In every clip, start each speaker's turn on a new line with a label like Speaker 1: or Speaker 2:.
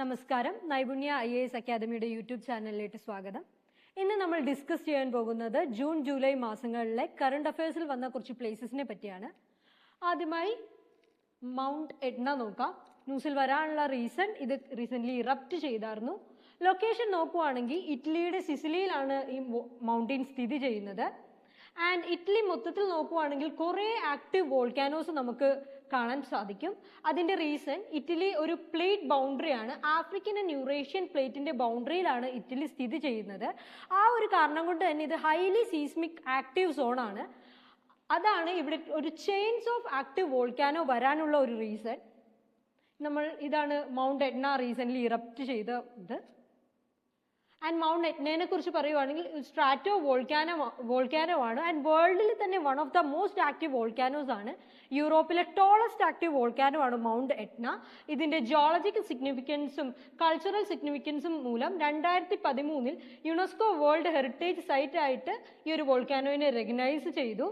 Speaker 1: നമസ്കാരം, നൈപുണ്യ IAS അക്കാദമിയുടെ യൂട്യൂബ് ചാനലിലേക്ക് സ്വാഗതം. ഇന്ന് നമ്മൾ ഡിസ്കസ് ചെയ്യാൻ പോകുന്നത് ജൂൺ ജൂലൈ മാസങ്ങളിലെ കറണ്ട് അഫയേഴ്സിൽ വന്ന കുറച്ച് പ്ലേസസിനെ പറ്റിയാണ്. ആദ്യമായി മൗണ്ട് എറ്റ്ന നോക്കാം. ന്യൂസിൽ വരാനുള്ള റീസൺ, ഇത് റീസെൻ്റ്ലി ഇറപ്റ്റ് ചെയ്തായിരുന്നു. ലൊക്കേഷൻ നോക്കുവാണെങ്കിൽ ഇറ്റലിയുടെ സിസിലിയിലാണ് ഈ മൗണ്ടെയിൻ സ്ഥിതി ചെയ്യുന്നത്. ആൻഡ് ഇറ്റലി മൊത്തത്തിൽ നോക്കുവാണെങ്കിൽ കുറേ ആക്റ്റീവ് വോൾക്കാനോസ് നമുക്ക് കാണാൻ സാധിക്കും. അതിൻ്റെ റീസൺ, ഇറ്റലി ഒരു പ്ലേറ്റ് ബൗണ്ടറിയാണ്, ആഫ്രിക്കൻ ആൻഡ് യൂറേഷ്യൻ പ്ലേറ്റിൻ്റെ ബൗണ്ടറിയിലാണ് ഇറ്റലി സ്ഥിതി ചെയ്യുന്നത്. ആ ഒരു കാരണം കൊണ്ട് തന്നെ ഇത് ഹൈലി സീസ്മിക് ആക്റ്റീവ് സോണാണ്. അതാണ് ഇവിടെ ഒരു ചെയിൻസ് ഓഫ് ആക്റ്റീവ് വോൾക്കാനോ വരാനുള്ള ഒരു റീസൺ. ഇതാണ് മൗണ്ട് എറ്റ്ന റീസെൻ്റ്ലി ഇറപ്റ്റ് ചെയ്തത്. ആൻഡ് മൗണ്ട് എറ്റ്നയെ കുറിച്ച് പറയുവാണെങ്കിൽ സ്ട്രാറ്റോ വോൾക്കാനോ ആണ്. ആൻഡ് വേൾഡിൽ തന്നെ one of the most active volcanoes ആണ്. യൂറോപ്പിലെ ടോളസ്റ്റ് ആക്റ്റീവ് വോൾക്കാനോ ആണ് മൗണ്ട് എറ്റ്ന. ഇതിൻ്റെ ജിയോളജിക്കൽ സിഗ്നിഫിക്കൻസും കൾച്ചറൽ സിഗ്നിഫിക്കൻസും മൂലം 2013 യുനെസ്കോ വേൾഡ് ഹെറിറ്റേജ് സൈറ്റ് ആയിട്ട് ഈ ഒരു വോൾക്കാനോയിനെ റെക്കഗ്നൈസ് ചെയ്തു.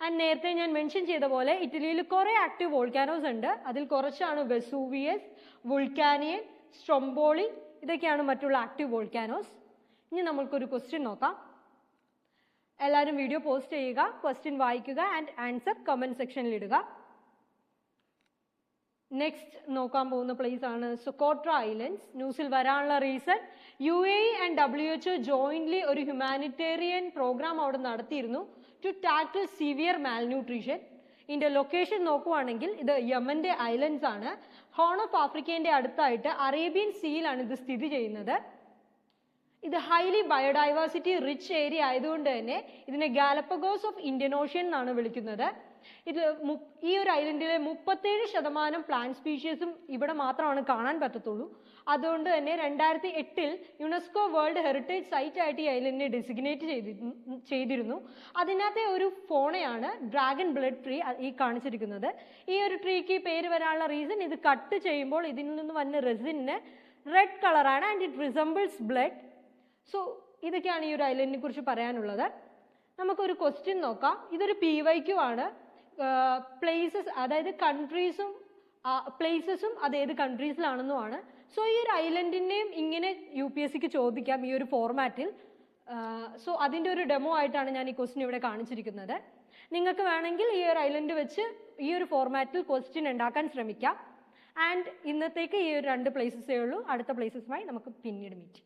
Speaker 1: ആൻഡ് നേരത്തെ ഞാൻ മെൻഷൻ ചെയ്ത പോലെ ഇറ്റലിയിൽ കുറേ ആക്റ്റീവ് വോൾക്കാനോസ് ഉണ്ട്. അതിൽ കുറച്ചാണ് വെസൂവിയസ്, വുൾക്കാനിയൻ, സ്ട്രോംബോളി, ഇതൊക്കെയാണ് മറ്റുള്ള ആക്റ്റീവ് വോൾക്കാനോസ്. ഇനി നമ്മൾക്കൊരു ക്വസ്റ്റ്യൻ നോക്കാം. എല്ലാവരും വീഡിയോ പോസ്റ്റ് ചെയ്യുക, ക്വസ്റ്റ്യൻ വായിക്കുക ആൻഡ് ആൻസർ കമൻറ്റ് സെക്ഷനിൽ ഇടുക. നെക്സ്റ്റ് നോക്കാൻ പോകുന്ന പ്ലേസ് ആണ് സൊക്കോട്ര ഐലൻഡ്സ്. ന്യൂസിൽ വരാനുള്ള reason, UAE and WHO jointly ഒരു ഹ്യൂമാനിറ്റേറിയൻ പ്രോഗ്രാം അവിടെ നടത്തിയിരുന്നു ടു ടാക്കിൾ സിവിയർ മാൽന്യൂട്രീഷൻ. ഇതിൻ്റെ ലൊക്കേഷൻ നോക്കുവാണെങ്കിൽ ഇത് യമൻ്റെ ഐലൻഡ്സ് ആണ്. ഹോൺ ഓഫ് ആഫ്രിക്കേൻ്റെ അടുത്തായിട്ട് അറേബ്യൻ സീയിലാണ് ഇത് സ്ഥിതി ചെയ്യുന്നത്. ഇത് ഹൈലി ബയോഡൈവേഴ്സിറ്റി റിച്ച് ഏരിയ ആയതുകൊണ്ട് തന്നെ ഇതിനെ ഗാലപ്പഗോസ് ഓഫ് ഇന്ത്യൻ ഓഷ്യൻ എന്നാണ് വിളിക്കുന്നത്. ഈ ഒരു ഐലൻഡിലെ 37% പ്ലാന്റ് സ്പീഷീസും ഇവിടെ മാത്രമാണ് കാണാൻ പറ്റത്തുള്ളൂ. അതുകൊണ്ട് തന്നെ 2008 യുനെസ്കോ വേൾഡ് ഹെറിറ്റേജ് സൈറ്റ് ആയിട്ട് ഈ ഐലൻഡിനെ ഡെസിഗ്നേറ്റ് ചെയ്തിരുന്നു. അതിനകത്തെ ഒരു ഫോണയാണ് ഡ്രാഗൺ ബ്ലഡ് ട്രീ ഈ കാണിച്ചിരിക്കുന്നത്. ഈ ഒരു ട്രീക്ക് പേര് വരാനുള്ള റീസൺ, ഇത് കട്ട് ചെയ്യുമ്പോൾ ഇതിൽ നിന്ന് വന്ന റെസിന് റെഡ് കളറാണ് and it resembles blood. So ഇതൊക്കെയാണ് ഈ ഒരു ഐലൻഡിനെ കുറിച്ച് പറയാനുള്ളത്. നമുക്കൊരു ക്വസ്റ്റ്യൻ നോക്കാം. ഇതൊരു PYQ ആണ്. പ്ലേസസ്, അതായത് കൺട്രീസും പ്ലേസസും അത് ഏത് കൺട്രീസിലാണെന്നുമാണ്. സോ ഈ ഒരു ഐലൻഡിൻ്റെയും ഇങ്ങനെ UPSCക്ക് ചോദിക്കാം ഈ ഒരു ഫോർമാറ്റിൽ. സോ അതിൻ്റെ ഒരു ഡെമോ ആയിട്ടാണ് ഞാൻ ഈ ക്വസ്റ്റ്യൻ ഇവിടെ കാണിച്ചിരിക്കുന്നത്. നിങ്ങൾക്ക് വേണമെങ്കിൽ ഈ ഒരു ഐലൻഡ് വെച്ച് ഈ ഒരു ഫോർമാറ്റിൽ ക്വസ്റ്റ്യൻ ഉണ്ടാക്കാൻ ശ്രമിക്കാം. ആൻഡ് ഇന്നത്തേക്ക് ഈ ഒരു 2 പ്ലേസസേ ഉള്ളൂ. അടുത്ത പ്ലേസസുമായി നമുക്ക് പിന്നീട് മീറ്റ്.